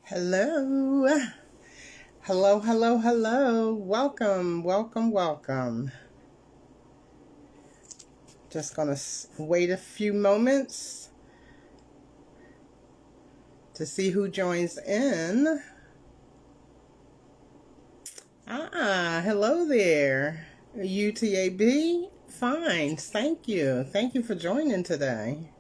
Hello. Hello, hello, hello. Welcome, welcome, welcome. Just gonna wait a few moments to see who joins in. Hello there. UTAB? Fine, thank you. Thank you for joining today.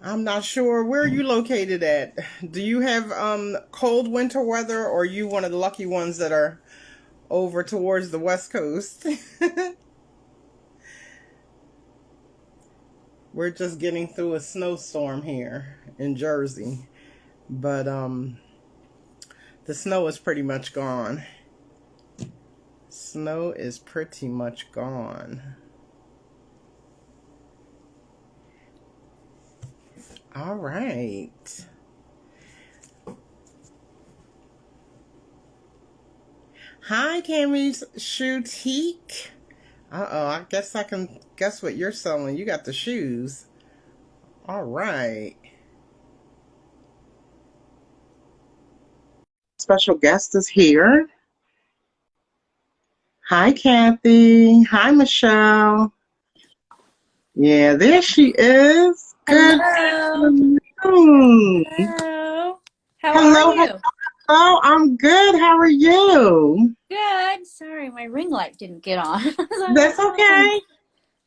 I'm not sure where you located at. Do you have cold winter weather, or are you one of the lucky ones that are over towards the West Coast? We're just getting through a snowstorm here in Jersey, but the snow is pretty much gone. Snow is pretty much gone. All right. Hi, Cammy's Shoutique. Uh-oh, I guess I can guess what you're selling. You got the shoes. All right. Special guest is here. Hi, Cathie. Hi, Michelle. Yeah, there she is. Good Hello. afternoon. Hello. How Hello, are you? hello. I'm good. How are you? Good. Sorry, my ring light didn't get on. That's okay.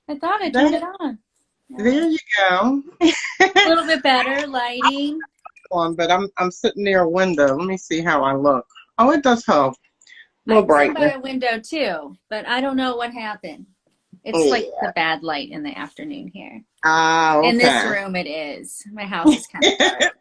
I thought I turned it on. There you go. A little bit better lighting. But I'm sitting near a window. Let me see how I look. Oh, it does help. No I'm sitting by brightness. a window too, but I don't know what happened. It's Yeah. like the bad light in the afternoon here. Okay. In this room it is. My house is kind of dark.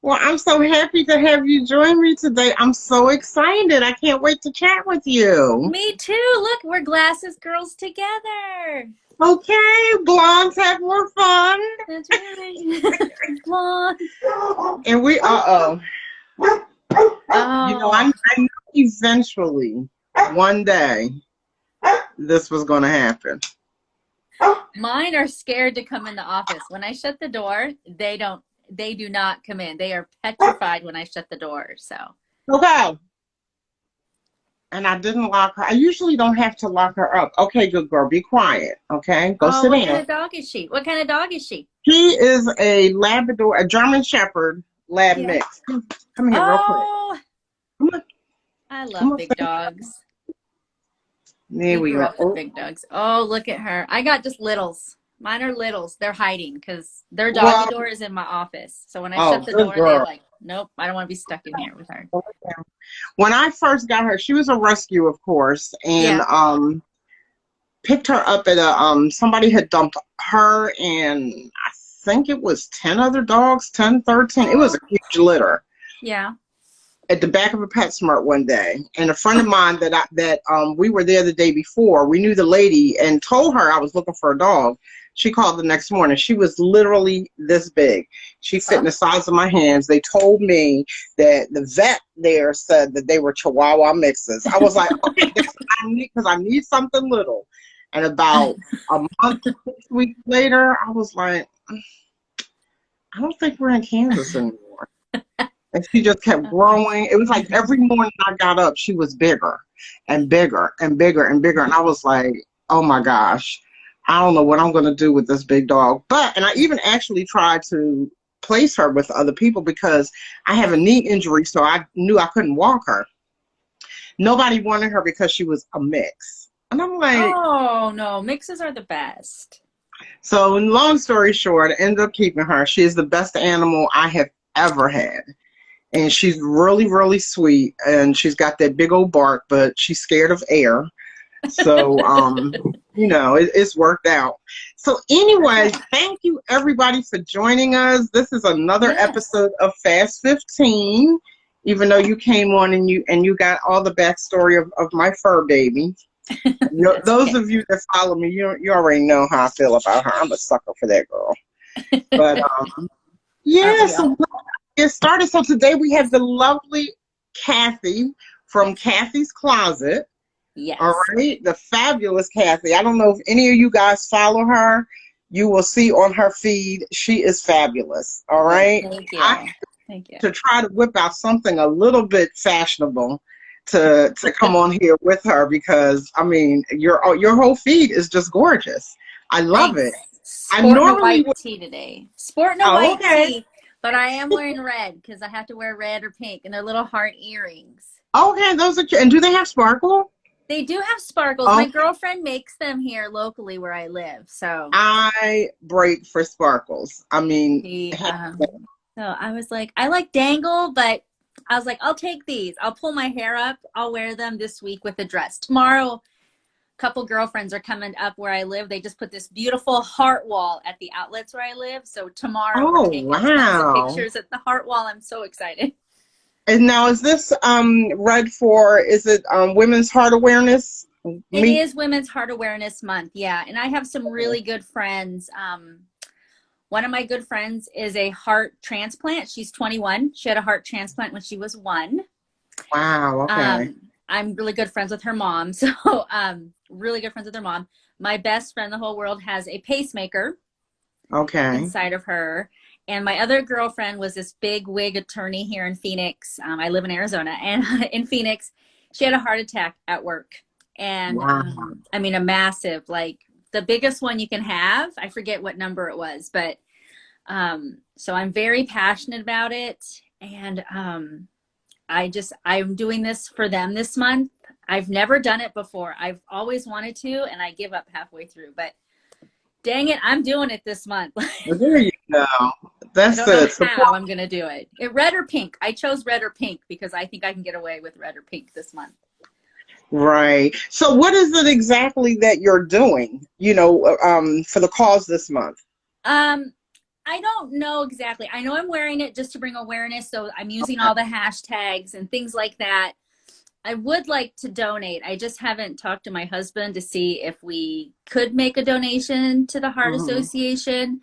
Well, I'm so happy to have you join me today. I'm so excited. I can't wait to chat with you. Me too. Look, we're glasses girls together. Okay, blondes have more fun. That's right. Blonde. And we, Oh. I knew eventually, one day, this was going to happen. Mine are scared to come in the office. When I shut the door, they do not come in. They are petrified when I shut the door. So. Okay. And I didn't lock her. I usually don't have to lock her up. Okay, good girl. Be quiet. Okay? Go sit What down. kind of dog is she? What kind of dog is she? She is a Labrador, a German Shepherd lab mix. Come here real quick. Come on. I love big dogs. There we grew go. up with big dogs. Oh, look at her. I got just littles. Mine are littles. They're hiding because their doggy door is in my office. So when I shut the door, they're like, nope, I don't want to be stuck in here with her. When I first got her, she was a rescue, of course, and picked her up at a somebody had dumped her and I think it was 10 other dogs, 10, 13. It was a huge litter. Yeah. At the back of a PetSmart one day, and a friend of mine that we were there the day before, we knew the lady and told her I was looking for a dog. She called the next morning. She was literally this big. She fit in the size of my hands. They told me that the vet there said that they were Chihuahua mixes. I was like, okay, that's what I need, because I need something little. And about a month, 6 weeks later, I was like, I don't think we're in Kansas anymore. And she just kept growing. It was like every morning I got up, she was bigger and bigger and bigger and bigger. And I was like, oh my gosh, I don't know what I'm going to do with this big dog. And I even actually tried to place her with other people because I have a knee injury, so I knew I couldn't walk her. Nobody wanted her because she was a mix. And I'm like, oh no, mixes are the best. So long story short, I ended up keeping her. She is the best animal I have ever had. And she's really, really sweet. And she's got that big old bark, but she's scared of air. So, it's worked out. So anyway, thank you everybody for joining us. This is another episode of Fast 15, even though you came on and you got all the backstory of my fur baby. Those of you that follow me, you already know how I feel about her. I'm a sucker for that girl. But so let's get started. So today we have the lovely Cathie from Cathie's Closet. Yes. All right. The fabulous Cathie. I don't know if any of you guys follow her. You will see on her feed, she is fabulous. All right. Thank you. Thank you. To try to whip out something a little bit fashionable to come on here with her, because I mean your whole feed is just gorgeous. I love it. Sporting a white tee today. Sporting a white tee, but I am wearing red because I have to wear red or pink, and they're little heart earrings. Okay, those are cute. And do they have sparkle? They do have sparkles. My girlfriend makes them here locally where I live. So I break for sparkles. I mean, so I was like, I like dangle, but I was like, I'll take these. I'll pull my hair up. I'll wear them this week with a dress. Tomorrow, a couple girlfriends are coming up where I live. They just put this beautiful heart wall at the outlets where I live. So tomorrow we're taking tons of pictures at the heart wall. I'm so excited. And now, is this red for, is it Women's Heart Awareness? It is Women's Heart Awareness Month, yeah. And I have some really good friends. One of my good friends is a heart transplant. She's 21. She had a heart transplant when she was 1. Wow, okay. I'm really good friends with her mom. So really good friends with her mom. My best friend in the whole world has a pacemaker inside of her. And my other girlfriend was this big wig attorney here in Phoenix. I live in Arizona. And in Phoenix, she had a heart attack at work. And I mean, a massive, like the biggest one you can have. I forget what number it was. But so I'm very passionate about it. And I'm doing this for them this month. I've never done it before. I've always wanted to, and I give up halfway through. But dang it, I'm doing it this month. Well, there you go. That's I don't know how I'm going to do it. Red or pink. I chose red or pink because I think I can get away with red or pink this month. Right. So what is it exactly that you're doing, for the cause this month? I don't know exactly. I know I'm wearing it just to bring awareness. So I'm using all the hashtags and things like that. I would like to donate. I just haven't talked to my husband to see if we could make a donation to the Heart Association.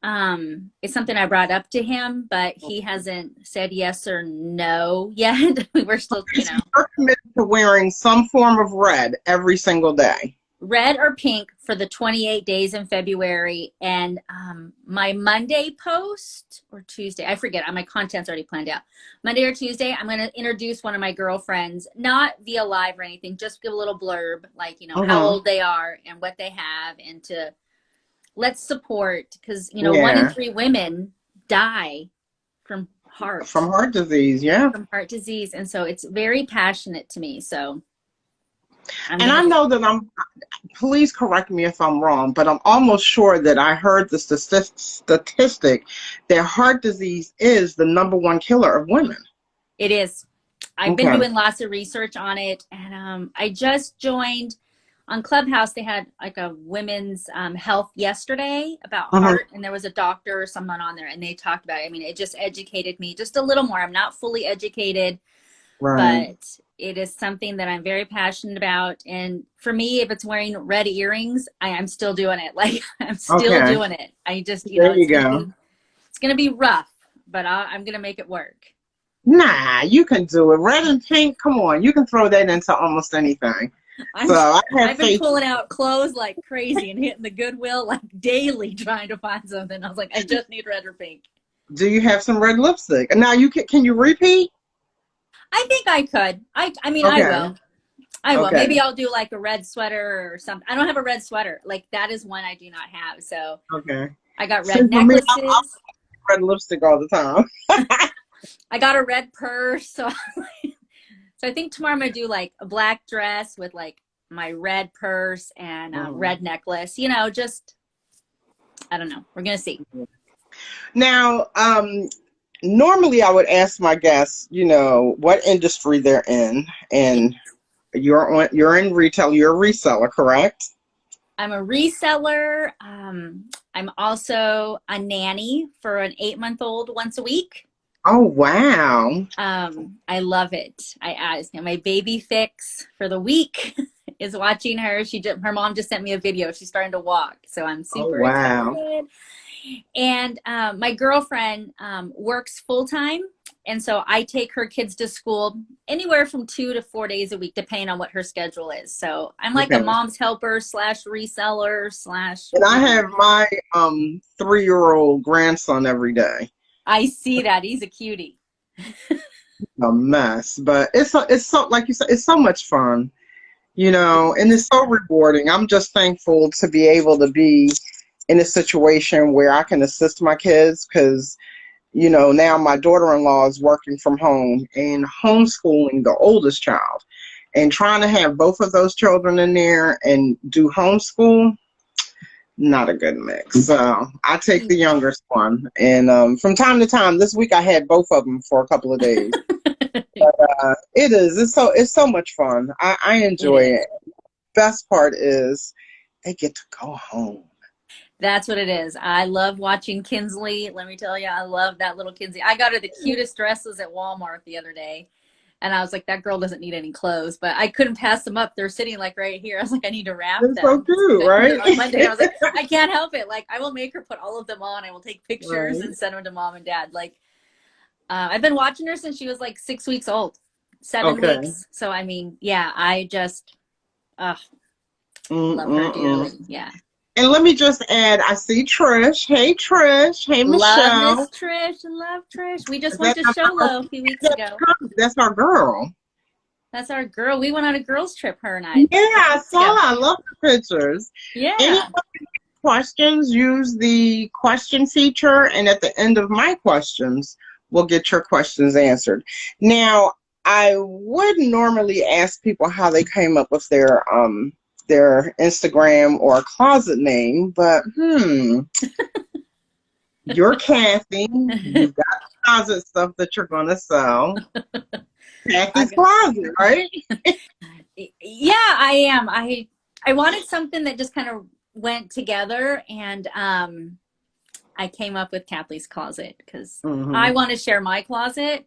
It's something I brought up to him, but he hasn't said yes or no yet. We're still, You're committed to wearing some form of red every single day. Red or pink for the 28 days in February. And my Monday post or Tuesday, I forget, my content's already planned out. Monday or Tuesday, I'm going to introduce one of my girlfriends, not via live or anything, just give a little blurb, like, how old they are and what they have, and to let's support, because, 1 in 3 women die from heart disease. Yeah. From heart disease. And so it's very passionate to me. So. I know that please correct me if I'm wrong, but I'm almost sure that I heard the statistic that heart disease is the #1 killer of women. It is. I've been doing lots of research on it, and I just joined on Clubhouse. They had like a women's health yesterday about heart, and there was a doctor or someone on there, and they talked about it. I mean, it just educated me just a little more. I'm not fully educated, but it is something that I'm very passionate about. And for me, if it's wearing red earrings, I'm still doing it. Like, I'm still doing it. I just, there you go. It's going to be rough, but I'm going to make it work. Nah, you can do it. Red and pink, come on. You can throw that into almost anything. I've been pulling out clothes like crazy and hitting the Goodwill like daily trying to find something. I was like, I just need red or pink. Do you have some red lipstick? Now, can you repeat? I think I could. I mean, I will. I will. Maybe I'll do like a red sweater or something. I don't have a red sweater. Like, that is one I do not have. So I got red necklaces. I red lipstick all the time. I got a red purse. So I think tomorrow I'm going to do like a black dress with like my red purse and a red necklace. Just, I don't know. We're going to see. Now, normally I would ask my guests, what industry they're in, and you're in retail, you're a reseller, correct? I'm a reseller. I'm also a nanny for an 8-month-old once a week. Oh, wow. I love it. My baby fix for the week is watching her. Her mom just sent me a video. She's starting to walk. So I'm super excited. And my girlfriend works full-time And so I take her kids to school anywhere from 2 to 4 days a week, depending on what her schedule is. So I'm like a mom's helper / reseller / And I have my 3-year-old grandson every day. I see that. He's a cutie. A mess, but it's so, like you said, it's so much fun, you know, and it's so rewarding. I'm just thankful to be able to be in a situation where I can assist my kids, because, you know, now my daughter-in-law is working from home and homeschooling the oldest child, and trying to have both of those children in there and do homeschool, not a good mix. So I take the youngest one, and from time to time, this week I had both of them for a couple of days. But it's so much fun. I enjoy it. Best part is they get to go home. That's what it is. I love watching Kinsley. Let me tell you, I love that little Kinsley. I got her the cutest dresses at Walmart the other day. And I was like, that girl doesn't need any clothes, but I couldn't pass them up. They're sitting like right here. I was like, I need to wrap them. So cute, right? On Monday, I was like, I can't help it. Like, I will make her put all of them on. I will take pictures and send them to mom and dad. Like, I've been watching her since she was like 6 weeks old, 7 weeks. So, I mean, yeah, I just love her dearly. Yeah. And let me just add, I see Trish. Hey, Trish. Hey, Michelle. Love Miss Trish. Love Trish. We just went to Sholo a few weeks ago. That's our girl. That's our girl. We went on a girls' trip, her and I. Yeah, I saw. I love the pictures. Yeah. Any questions, use the question feature, and at the end of my questions, we'll get your questions answered. Now, I would normally ask people how they came up with their Instagram or closet name, but you're Cathie. You've got closet stuff that you're gonna sell. Cathie's Closet, right? Yeah, I am. I wanted something that just kind of went together, and I came up with Cathie's Closet because I want to share my closet,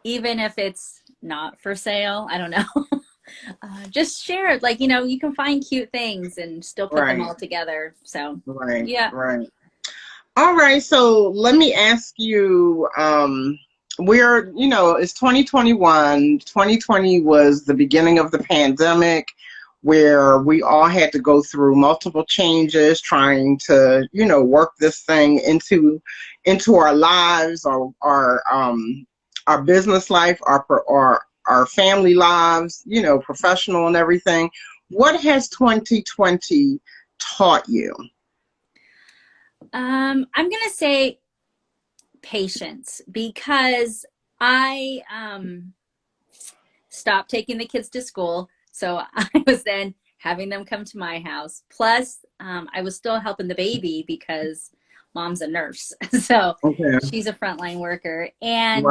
even if it's not for sale. I don't know. Just share it. Like, you know, you can find cute things and still put them all together. So, yeah. Right. All right. So let me ask you, we're, you know, it's 2021. 2020 was the beginning of the pandemic, where we all had to go through multiple changes, trying to, you know, work this thing into our lives, our business life, our family lives, you know, professional and everything. What has 2020 taught you? I'm going to say patience, because I stopped taking the kids to school. So I was then having them come to my house. Plus, I was still helping the baby because mom's a nurse. So she's a frontline worker. And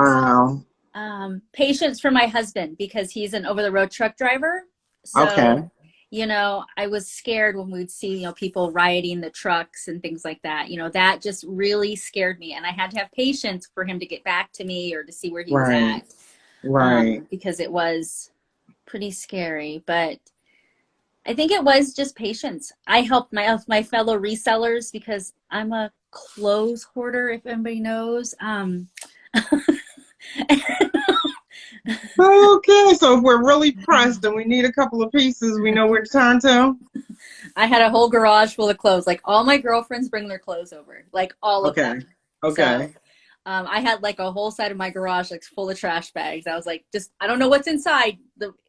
patience for my husband, because he's an over-the-road truck driver. So, you know, I was scared when we'd see, you know, people rioting the trucks and things like that. You know, that just really scared me. And I had to have patience for him to get back to me or to see where he was at. Because it was pretty scary. But I think it was just patience. I helped my fellow resellers because I'm a clothes hoarder, if anybody knows. Okay, so if we're really pressed and we need a couple of pieces, we know where to turn to. I had a whole garage full of clothes. Like, all my girlfriends bring their clothes over, like all of them. So, I had like a whole side of my garage like full of trash bags. I was like, just, I don't know what's inside.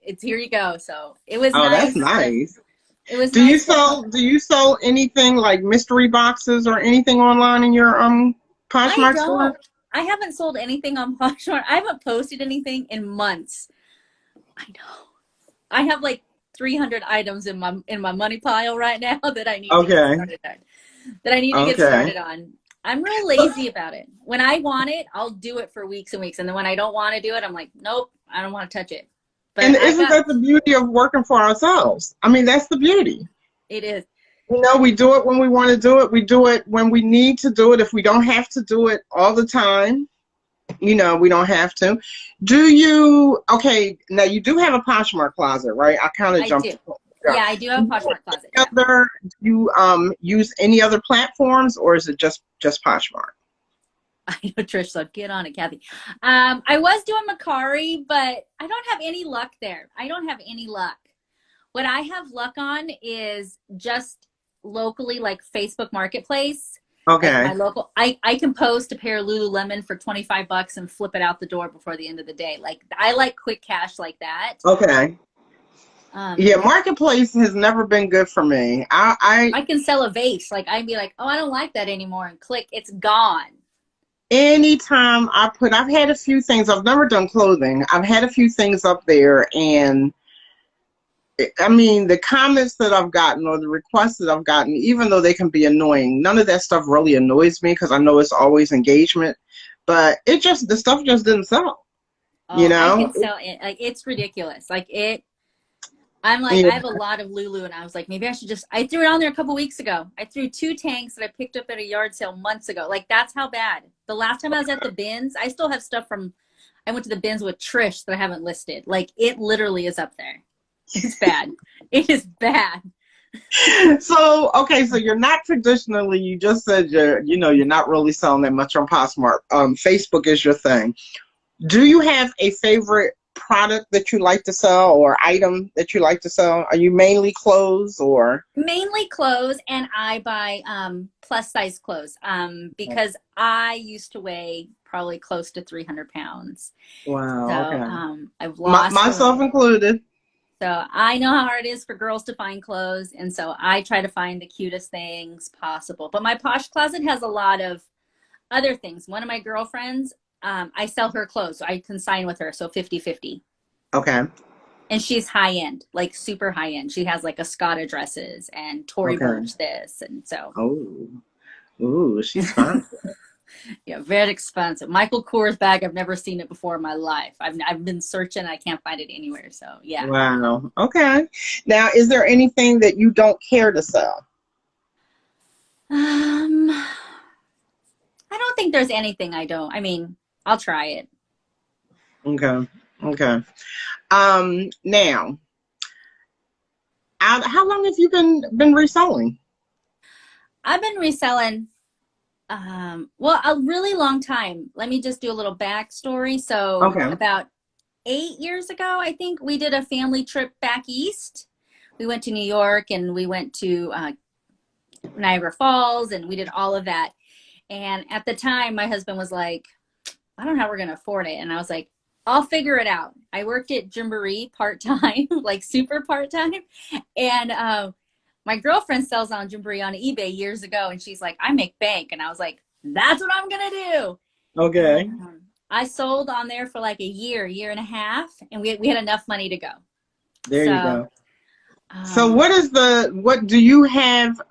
It's here you go. So it was nice. That's nice. It was. Do you sell anything like mystery boxes or anything online in your Poshmark store? I haven't sold anything on Poshmark. I haven't posted anything in months. I know. I have like 300 items in my money pile right now that I need to get started on. Get started on. I'm real lazy about it. When I want it, I'll do it for weeks and weeks. And then when I don't want to do it, I'm like, nope, I don't want to touch it. But isn't that the beauty of working for ourselves? I mean, that's the beauty. It is. You know, we do it when we want to do it. We do it when we need to do it. If we don't have to do it all the time, you know, we don't have to. Now you do have a Poshmark closet, right? I kind of jumped. Yeah, I do have a Poshmark closet. Do you use any other platforms, or is it just Poshmark? I know Trish, so get on it, Cathie. I was doing Macari, but I don't have any luck there. I don't have any luck. What I have luck on is just locally, like Facebook Marketplace. Okay. Like my local, I can post a pair of Lululemon for $25 and flip it out the door before the end of the day. Like I like quick cash like that. Okay. Yeah, Marketplace has never been good for me. I can sell a vase. Like I'd be like, oh, I don't like that anymore, and click, it's gone. Anytime I've had a few things. I've never done clothing. I've had a few things up there, and I mean, the comments that I've gotten or the requests that I've gotten, even though they can be annoying, none of that stuff really annoys me because I know it's always engagement. But the stuff just didn't sell. Oh, you know, I can sell it. Like it's ridiculous. Like it. I'm like, I have a lot of Lulu, and I was like, maybe I should I threw it on there a couple weeks ago. I threw 2 tanks that I picked up at a yard sale months ago. Like, that's how bad. The last time I was at the bins, I still have stuff I went to the bins with Trish that I haven't listed. Like, it literally is up there. It's bad. It is bad. So, okay, so you're not traditionally, you just said you're not really selling that much on Poshmark. Facebook is your thing. Do you have a favorite product that you like to sell or item that you like to sell? Are you mainly clothes or? Mainly clothes, and I buy plus size clothes because I used to weigh probably close to 300 pounds. Wow. So okay. I've lost myself included. So I know how hard it is for girls to find clothes, and so I try to find the cutest things possible. But my Posh closet has a lot of other things. One of my girlfriends, I sell her clothes, so I consign with her, so 50-50. Okay. And she's high end, like super high end. She has like Escada dresses and Tory Burch this, and so. Ooh, she's fine. Yeah, very expensive. Michael Kors bag. I've never seen it before in my life. I've been searching. I can't find it anywhere. So yeah. Wow. Okay. Now, is there anything that you don't care to sell? I don't think there's anything I don't. I mean, I'll try it. Okay. Okay. Now, how long have you been reselling? I've been reselling, well, a really long time. Let me just do a little backstory. So about 8 years ago, I think, we did a family trip back east. We went to New York, and we went to Niagara Falls, and we did all of that. And at the time, my husband was like, I don't know how we're going to afford it. And I was like, I'll figure it out. I worked at Gymboree part-time, like super part-time. And my girlfriend sells on Gymboree on eBay years ago, and she's like, I make bank. And I was like, that's what I'm going to do. Okay. I sold on there for like a year and a half, and we had enough money to go. There you go. So what do you have,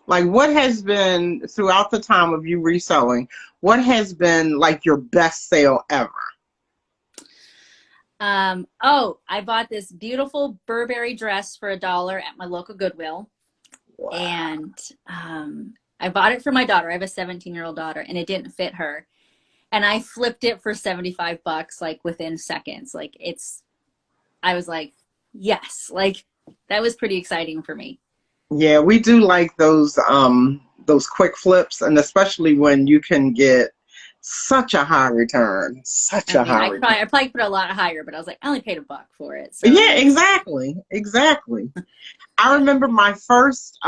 like what has been, throughout the time of you reselling, what has been like your best sale ever? I bought this beautiful Burberry dress for $1 at my local Goodwill. Wow. And I bought it for my daughter. I have a 17-year-old daughter, and it didn't fit her. And I flipped it for $75, like within seconds. Like I was like, yes, like that was pretty exciting for me. Yeah, we do like those quick flips, and especially when you can get such a high return, I probably put a lot higher, but I was like, I only paid $1 for it. So. Yeah, exactly. I remember my first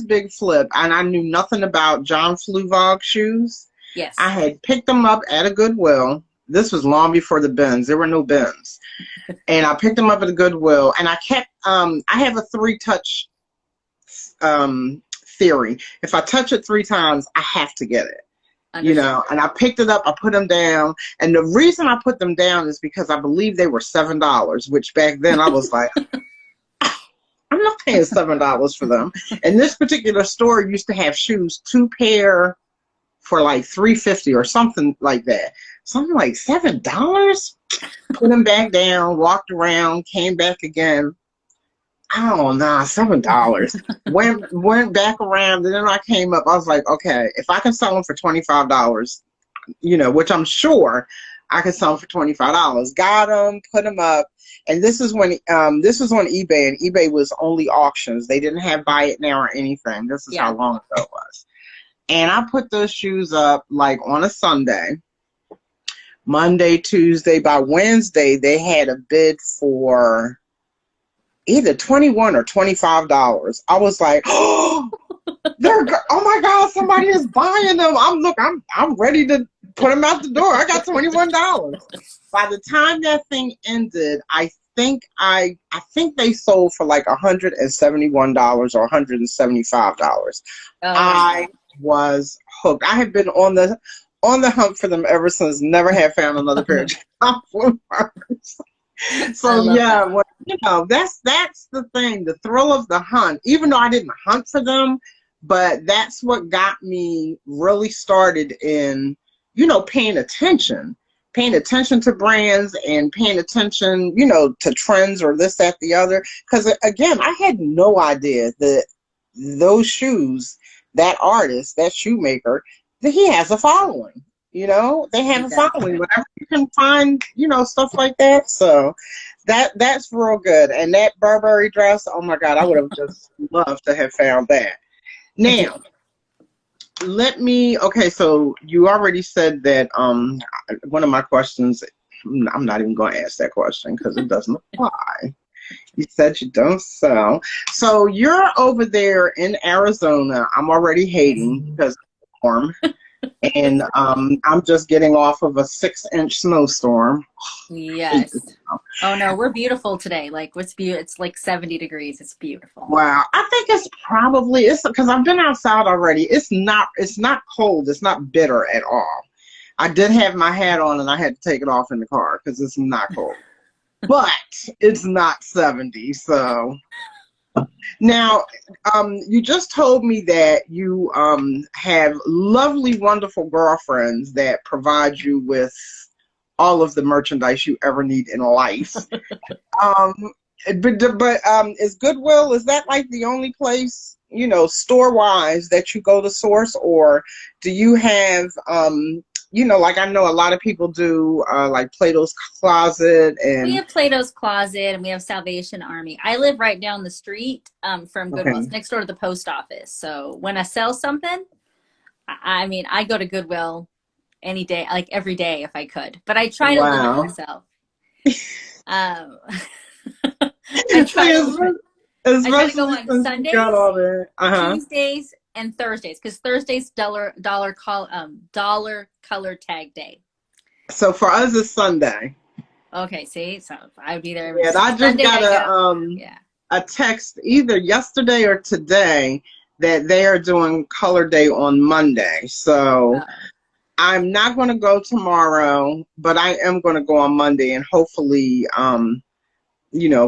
big flip, and I knew nothing about John Fluvog shoes. Yes. I had picked them up at a Goodwill. This was long before the bins. There were no bins. And I picked them up at a Goodwill, and I kept, I have a 3-touch theory. If I touch it 3 times, I have to get it. You know, and I picked it up, I put them down, and the reason I put them down is because I believe they were $7, which back then I was like, I'm not paying $7 for them. And this particular store used to have shoes, 2 pair for like $3.50 or something like that. Something like $7. Put them back down, walked around, came back again. Oh no, $7. went back around, and then I came up. I was like, okay, if I can sell them for $25, you know, which I'm sure I could sell them for $25. Got them, put them up, and this is when this was on eBay, and eBay was only auctions. They didn't have buy it now or anything. This is how long ago it was. And I put those shoes up like on a Sunday, Monday, Tuesday. By Wednesday, they had a bid for either $21 or $25. I was like, oh, oh my God, somebody is buying them. I'm ready to put them out the door. I got $21. By the time that thing ended, I think they sold for like $171 or $175. I was hooked. I have been on the hunt for them ever since. Never have found another pair of John's. So yeah, well, that's the thing, the thrill of the hunt. Even though I didn't hunt for them, but that's what got me really started in, paying attention to brands and paying attention, to trends or this, that, the other. Because again, I had no idea that those shoes, that artist, that shoemaker, that he has a following. They have a following. Whenever you can find, stuff like that. So that's real good. And that Burberry dress, oh my God, I would have just loved to have found that. Now, okay, so you already said that one of my questions, I'm not even going to ask that question because it doesn't apply. You said you don't sell. So you're over there in Arizona. I'm already hating because it's warm. And I'm just getting off of a 6-inch snowstorm. Yes. Oh no, we're beautiful today. Like it's like 70 degrees. It's beautiful. Wow. I think it's because I've been outside already. It's not cold. It's not bitter at all. I did have my hat on and I had to take it off in the car because it's not cold. But it's not 70. So now, you just told me that you have lovely, wonderful girlfriends that provide you with all of the merchandise you ever need in life. But is Goodwill, is that like the only place, store-wise that you go to source, or do you have, like I know a lot of people do, like Plato's Closet, and we have Plato's Closet and we have Salvation Army. I live right down the street from Goodwill. Okay. It's next door to the post office. So when I sell something, I go to Goodwill any day, like every day if I could. But I try to limit myself. I try to go on Sundays, Tuesdays, and Thursdays, because Thursday's dollar color tag day. So for us, it's Sunday. Okay, see, so I'd be there. Yeah, I just got a text either yesterday or today that they are doing Color Day on Monday. So I'm not going to go tomorrow, but I am going to go on Monday, and hopefully,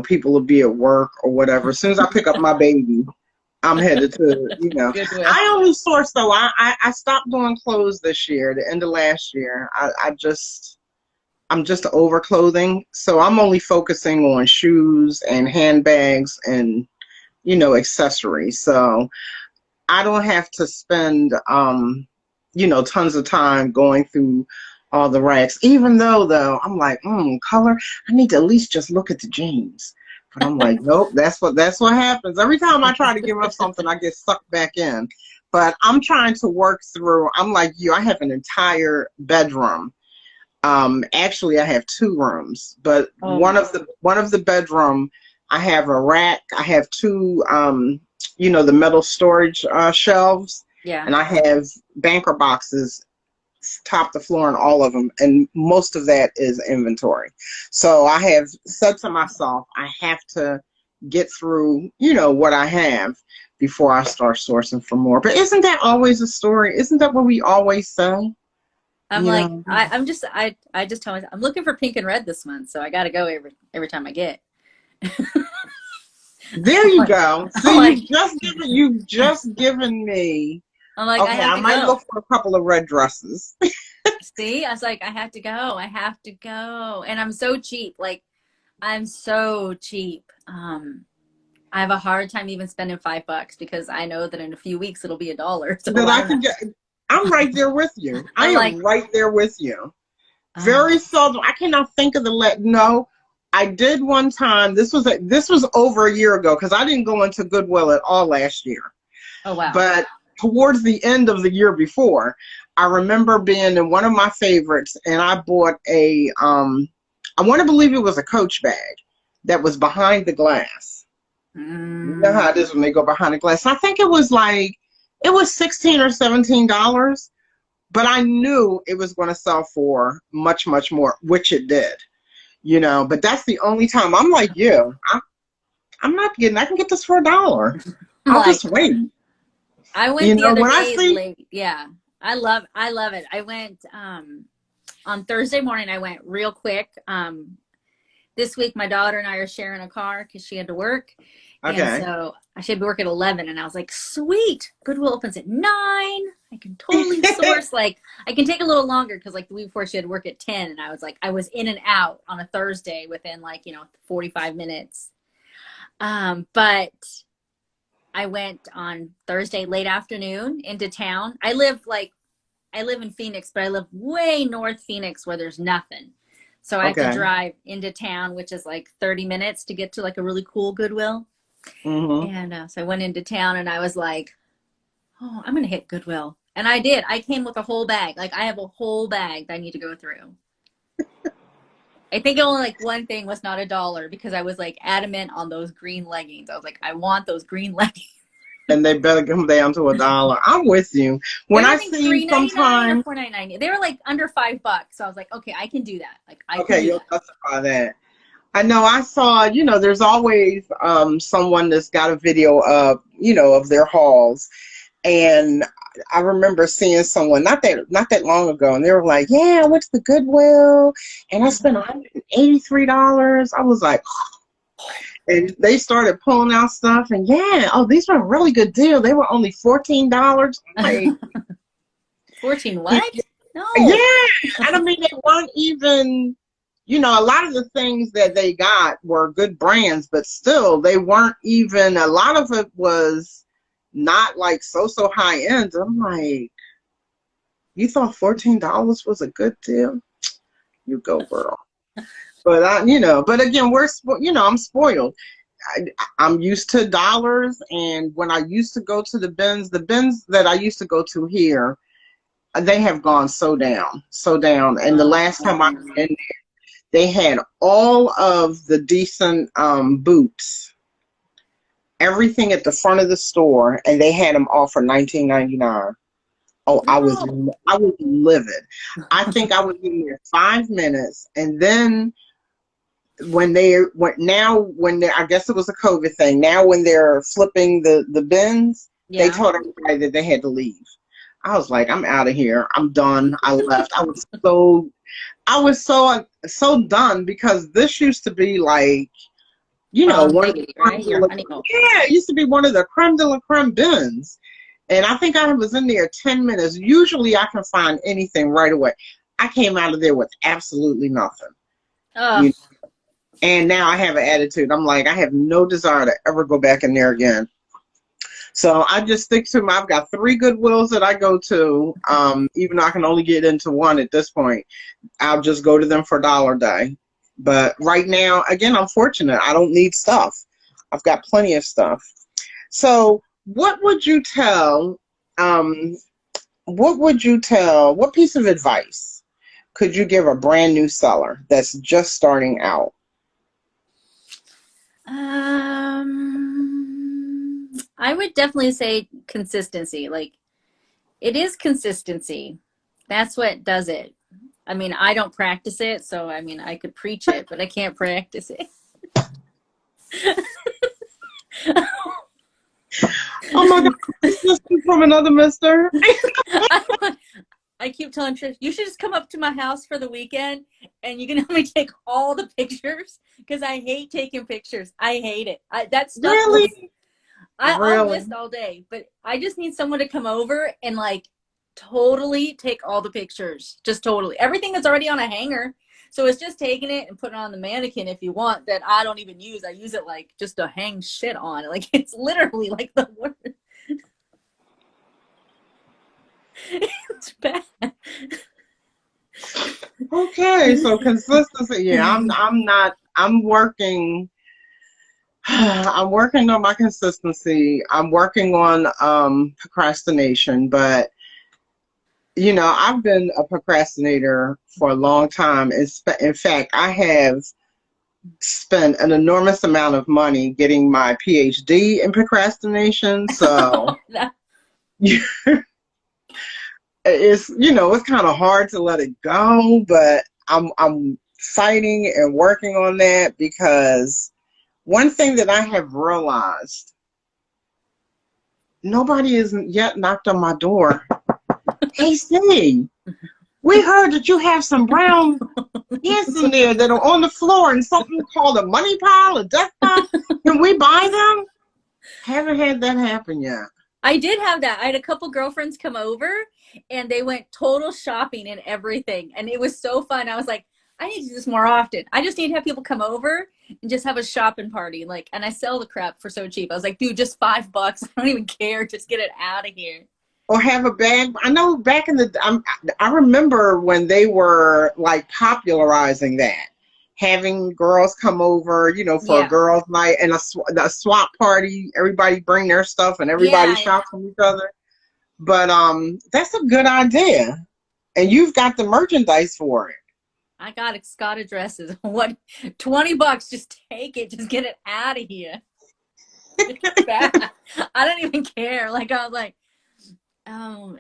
people will be at work or whatever. As soon as I pick up my baby, I'm headed to, I only source, though. I stopped doing clothes this year, the end of last year. I'm just over clothing. So I'm only focusing on shoes and handbags and, accessories. So I don't have to spend, tons of time going through all the racks. Even though, I'm like, color, I need to at least just look at the jeans. But I'm like, nope, that's what happens. Every time I try to give up something, I get sucked back in. But I'm trying to work through, I'm like you, I have an entire bedroom. Actually, I have 2 rooms, but one of the bedroom, I have a rack. I have 2, the metal storage shelves. Yeah. And I have banker boxes top to floor in all of them, and most of that is inventory. So I have said to myself, I have to get through, what I have before I start sourcing for more. But isn't that always a story? Isn't that what we always say? I just tell myself I'm looking for pink and red this month, so I got to go every time I get. There you go. So you've just given me. I'm like, okay, I might look for a couple of red dresses. See, I was like, I have to go. And I'm so cheap. Like, I'm so cheap. I have a hard time even spending $5 because I know that in a few weeks it'll be $1. So I'm right there with you. I am right there with you. Very seldom. I cannot think of no. I did one time. This was over a year ago because I didn't go into Goodwill at all last year. Oh wow. But towards the end of the year before, I remember being in one of my favorites, and I bought a, I want to believe it was a Coach bag that was behind the glass. You know how it is when they go behind the glass. I think it was like, it was $16 or $17, but I knew it was going to sell for much, much more, which it did. You know, but that's the only time I'm like you. I'm not getting. I can get this for $1. I'll just wait. I went the other day late. Yeah, I love it. I went on Thursday morning. I went real quick. This week, my daughter and I are sharing a car because she had to work. Okay. And so I should be working at 11, and I was like, sweet. Goodwill opens at 9. I can totally source, like, I can take a little longer because, like, the week before she had to work at 10, and I was like, I was in and out on a Thursday within, like, 45 minutes. But I went on Thursday late afternoon into town. I live in Phoenix, but I live way north Phoenix where there's nothing. So I have to drive into town, which is like 30 minutes to get to like a really cool Goodwill. And so I went into town and I was like, oh, I'm going to hit Goodwill. And I did. I came with a whole bag. Like, I have a whole bag that I need to go through. I think only like one thing was not $1 because I was like adamant on those green leggings. I was like, I want those green leggings. And they better come down to $1. I'm with you. When I see sometimes $4.99, they were like under $5. So I was like, okay, I can do that. Like, you'll justify that. I know. I saw. There's always someone that's got a video of of their hauls, and I remember seeing someone not that long ago, and they were like, "Yeah, I went to the Goodwill, and I spent $183." I was like, and they started pulling out stuff, and these were a really good deal. They were only $14. Like, 14 what? No. Yeah, and I mean they weren't even. A lot of the things that they got were good brands, but still, they weren't even. A lot of it was not like so high end. I'm like, you thought $14 was a good deal? You go, girl. But but again, I'm spoiled. I'm used to dollars, and when I used to go to the bins that I used to go to here, they have gone so down. And the last time I was in there, they had all of the decent boots, everything at the front of the store, and they had them all for $19.99. Oh, I was livid. I think I was in there 5 minutes, and then I guess it was a COVID thing. Now when they're flipping the bins, they told everybody that they had to leave. I was like, I'm out of here. I'm done. I left. I was so done because this used to be like, one of the it used to be one of the creme de la creme bins. And I think I was in there 10 minutes. Usually I can find anything right away. I came out of there with absolutely nothing. And now I have an attitude. I'm like, I have no desire to ever go back in there again. So I just stick to I've got 3 Goodwills that I go to, even though I can only get into one at this point. I'll just go to them for $1 a day. But right now, again, I'm fortunate. I don't need stuff. I've got plenty of stuff. So what would you tell, what piece of advice could you give a brand new seller that's just starting out? I would definitely say consistency. Like, it is consistency. That's what does it. I mean, I don't practice it, so I mean, I could preach it, but I can't practice it. Oh my God, this is from another mister. I keep telling Trish, you should just come up to my house for the weekend and you can help me take all the pictures because I hate taking pictures. I hate it. That stuff really? I'll list all day, but I just need someone to come over and like totally take all the pictures. Just totally. Everything that's already on a hanger. So it's just taking it and putting it on the mannequin if you want, that I don't even use. I use it like just to hang shit on. Like, it's literally like the word. It's bad. Okay, so consistency. Yeah, I'm working. I'm working on my consistency. I'm working on procrastination, but you know, I've been a procrastinator for a long time. In fact, I have spent an enormous amount of money getting my PhD in procrastination. So it's, you know, it's kind of hard to let it go, but I'm fighting and working on that, because one thing that I have realized, nobody has yet knocked on my door. Hey, Steve, we heard that you have some brown pants in there that are on the floor and something called a money pile, a death pile. Can we buy them? Haven't had that happen yet. I did have that. I had a couple girlfriends come over and they went total shopping and everything. And it was so fun. I was like, I need to do this more often. I just need to have people come over and just have a shopping party. Like, and I sell the crap for so cheap. I was like, dude, just $5. I don't even care. Just get it out of here. Or have a bag. I know back in the, I remember when they were like popularizing that, having girls come over, you know, for a girls' night and a swap party. Everybody bring their stuff and everybody shops from each other. But that's a good idea, and you've got the merchandise for it. I got Escada dresses. What, $20? Just take it. Just get it out of here. I don't even care. Like, I was like,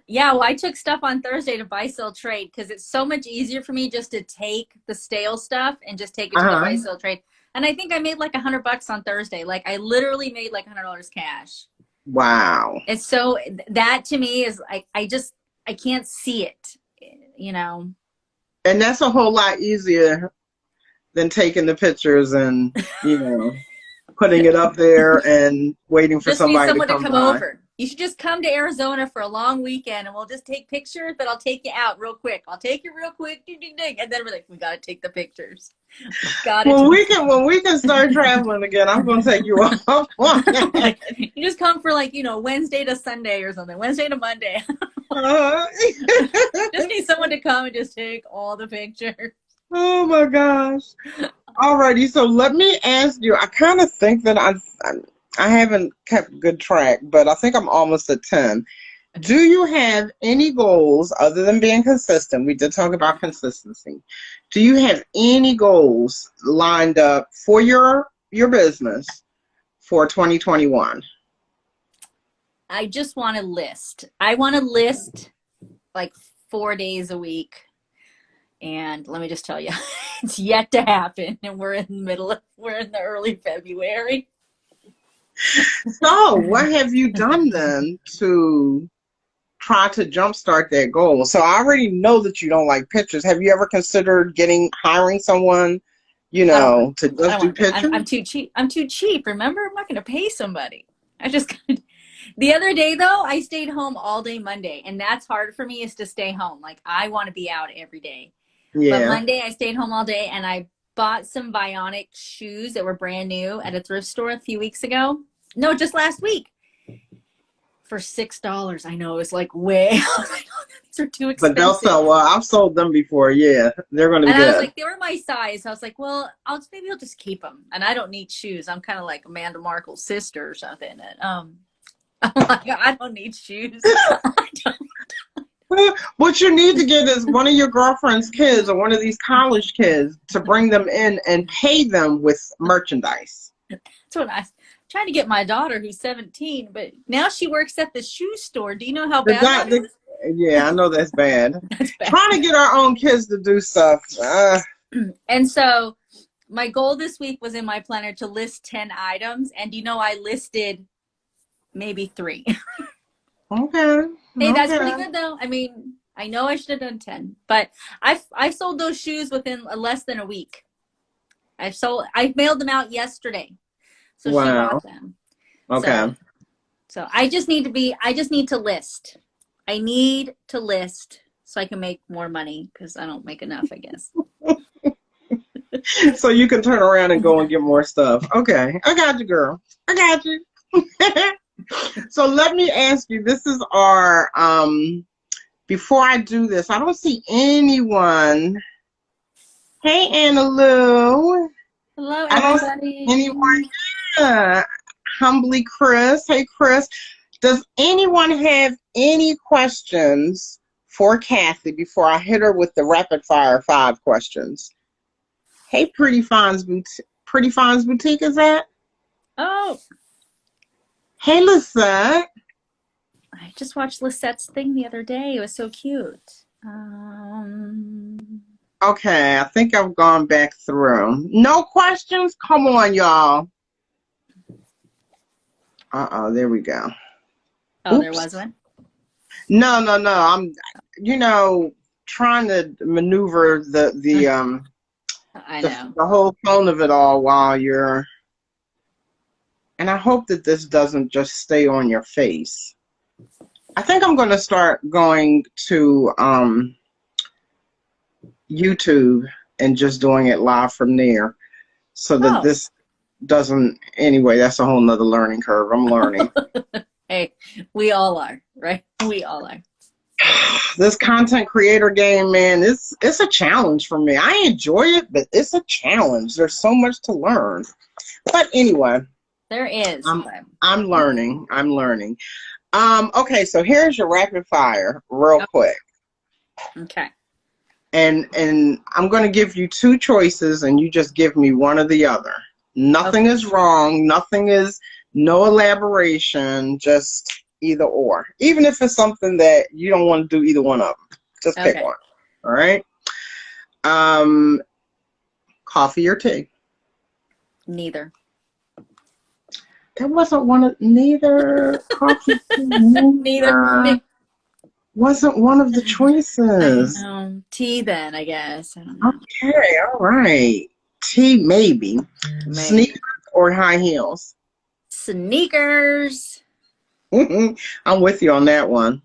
yeah, well, I took stuff on Thursday to buy, sell, trade, because it's so much easier for me just to take the stale stuff and just take it to the buy, sell, trade. And I think I made like $100 on Thursday. Like, I literally made like $100 cash. Wow. It's so, that to me is like, I can't see it, you know. And that's a whole lot easier than taking the pictures and, you know, putting it up there and waiting for somebody to come by. Over. You should just come to Arizona for a long weekend and we'll just take pictures, but I'll take you out real quick. I'll take you real quick. And then we're like, we got to take the pictures. When we can start traveling again, I'm going to take you off. You just come for like, you know, Wednesday to Sunday or something. Wednesday to Monday. Just need someone to come and just take all the pictures. Oh my gosh. Alrighty. So let me ask you, I kind of think that I haven't kept good track, but I think I'm almost at 10. Do you have any goals other than being consistent? We did talk about consistency. Do you have any goals lined up for your business for 2021? I just want to list. I want to list like 4 days a week. And let me just tell you, it's yet to happen. And we're in the early February. So what have you done then to try to jumpstart that goal? So I already know that you don't like pictures. Have you ever considered hiring someone, you know, to just do pictures? I'm too cheap. I'm too cheap. Remember, I'm not going to pay somebody. The other day though, I stayed home all day Monday, and that's hard for me, is to stay home. Like, I want to be out every day. Yeah. But Monday I stayed home all day and I bought some Bionic shoes that were brand new at a thrift store a few weeks ago. No, just last week. For $6. I know, it's like way. I was like, oh, these are too expensive. But they'll sell well. I've sold them before. Yeah, they're going to be good. And I was like, they were my size. I was like, well, maybe I'll just keep them. And I don't need shoes. I'm kind of like Amanda Markle's sister or something. And, I'm like, I don't need shoes. What you need to get is one of your girlfriend's kids or one of these college kids to bring them in and pay them with merchandise. That's what I'm trying to get my daughter, who's 17, but now she works at the shoe store. Do you know how bad that is? Yeah, I know that's bad. That's bad. Trying to get our own kids to do stuff. And so my goal this week was in my planner to list 10 items. And you know, I listed maybe 3. Okay. Hey, that's pretty good though. I mean, I know I should have done 10, but I sold those shoes within less than a week. I mailed them out yesterday. So wow. She bought them. Okay. So I just need to list. I need to list so I can make more money, because I don't make enough, I guess. So you can turn around and go and get more stuff. Okay. I got you, girl. I got you. So let me ask you, this is our, before I do this, I don't see anyone. Hey, Anna Lou. Hello, everybody. Anyone? Yeah. Humbly Chris. Hey, Chris. Does anyone have any questions for Cathie before I hit her with the rapid fire 5 questions? Hey, Pretty Fonz Boutique, is that? Oh. Hey, Lisette. I just watched Lisette's thing the other day. It was so cute. Okay, I think I've gone back through. No questions? Come on, y'all. Uh-oh, there we go. Oh, oops. There was one? No. I'm, trying to maneuver the whole tone of it all while you're, and I hope that this doesn't just stay on your face. I think I'm going to start going to YouTube and just doing it live from there so that this doesn't, anyway, that's a whole nother learning curve. I'm learning. Hey, we all are, right? We all are. This content creator game, man, it's a challenge for me. I enjoy it, but it's a challenge. There's so much to learn. But anyway. There is. I'm learning. Okay, so here's your rapid fire real quick. Okay. And I'm going to give you 2 choices, and you just give me one or the other. Nothing is wrong. Nothing is, no elaboration, just either or. Even if it's something that you don't want to do either one of them. Just pick one. All right? Coffee or tea? Neither. That wasn't one of, neither coffee, neither. Wasn't one of the choices. Tea then, I guess. I don't know. Okay, all right. Tea, maybe. Sneakers or high heels? Sneakers. I'm with you on that one.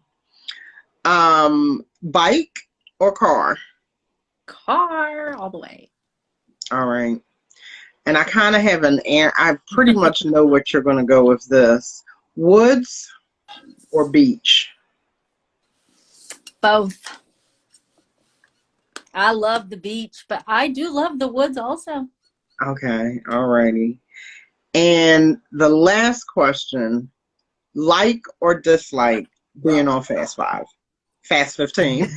Bike or car? Car, all the way. All right. And I kind of have I pretty much know what you're going to go with this. Woods or beach? Both. I love the beach, but I do love the woods also. Okay, all righty. And the last question, like or dislike being on Fast 15?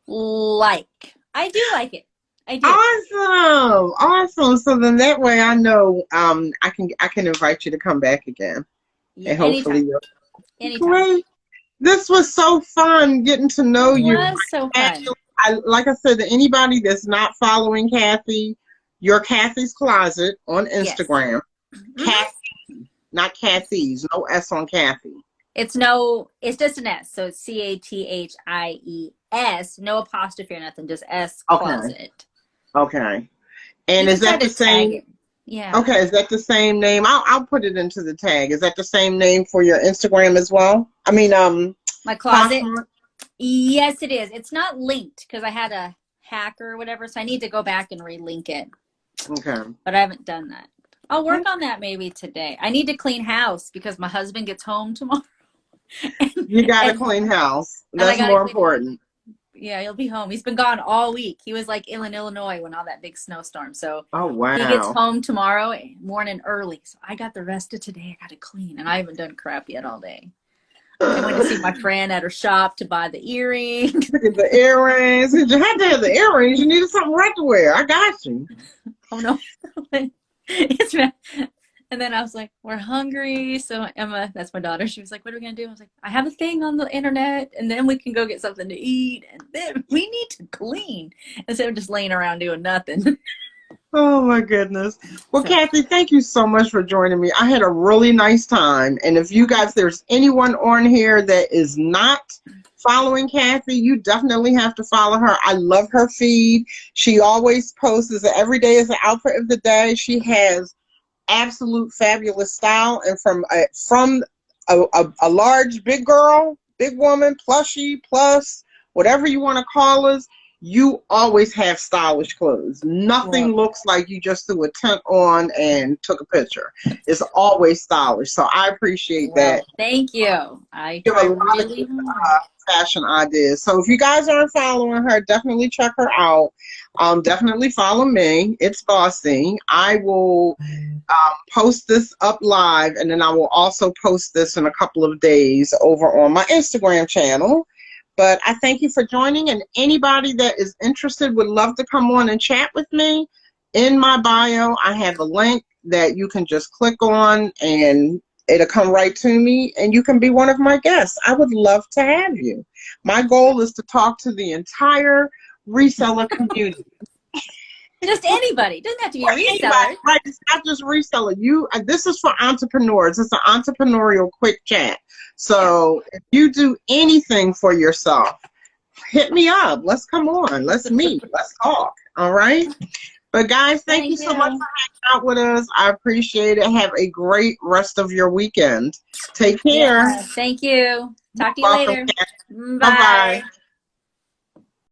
Like. I do like it. I do. Awesome. So then that way I know I can invite you to come back again. Yeah, and hopefully anytime. Great. This was so fun getting to know you. It was so fun. Like I said, to anybody that's not following Cathie, your Cathie's Closet on Instagram. Yes. Cathie, not Cathie's. No S on Cathie. It's just an S. So it's CATHIES. No apostrophe or nothing. Just S Closet. Okay. And is that the same? Yeah. Okay. Is that the same name? I'll put it into the tag. Is that the same name for your Instagram as well? I mean, my closet. Yes, it is. It's not linked because I had a hacker or whatever, so I need to go back and relink it. Okay. But I haven't done that. I'll work on that maybe today. I need to clean house because my husband gets home tomorrow. You got to clean house. That's more important. Yeah, he'll be home. He's been gone all week. He was like in Illinois when all that big snowstorm. So wow. He gets home tomorrow morning early. So I got the rest of today. I got to clean, and I haven't done crap yet all day. I went to see my friend at her shop to buy the earrings. The earrings. You had to have the earrings. You needed something right to wear. I got you. Oh no. And then I was like, we're hungry. So Emma, that's my daughter, she was like, what are we going to do? I was like, I have a thing on the internet, and then we can go get something to eat, and then we need to clean instead of just laying around doing nothing. Oh my goodness. Well, Cathie, thank you so much for joining me. I had a really nice time. And if you guys, there's anyone on here that is not following Cathie, you definitely have to follow her. I love her feed. She always posts every day is the outfit of the day. She has absolute fabulous style, and from a large big girl, big woman, plushy, plus whatever you want to call us, you always have stylish clothes. Nothing looks like you just threw a tent on and took a picture. It's always stylish. So I appreciate that. Thank you. I give try a lot really of hard. fashion ideas. So if you guys aren't following her, definitely check her out. Definitely follow me. It's Bossy. I will post this up live, and then I will also post this in a couple of days over on my Instagram channel. But I thank you for joining, and anybody that is interested would love to come on and chat with me. In my bio, I have a link that you can just click on, and it'll come right to me, and you can be one of my guests. I would love to have you. My goal is to talk to the entire reseller community. Just anybody. Doesn't have to be a reseller. Anybody, right? It's not just reseller. This is for entrepreneurs. It's an entrepreneurial quick chat. So if you do anything for yourself, hit me up. Let's come on. Let's meet. Let's talk. All right? But guys, thank you so much for hanging out with us. I appreciate it. Have a great rest of your weekend. Take care. Yeah, thank you. Talk to you later. Bye-bye.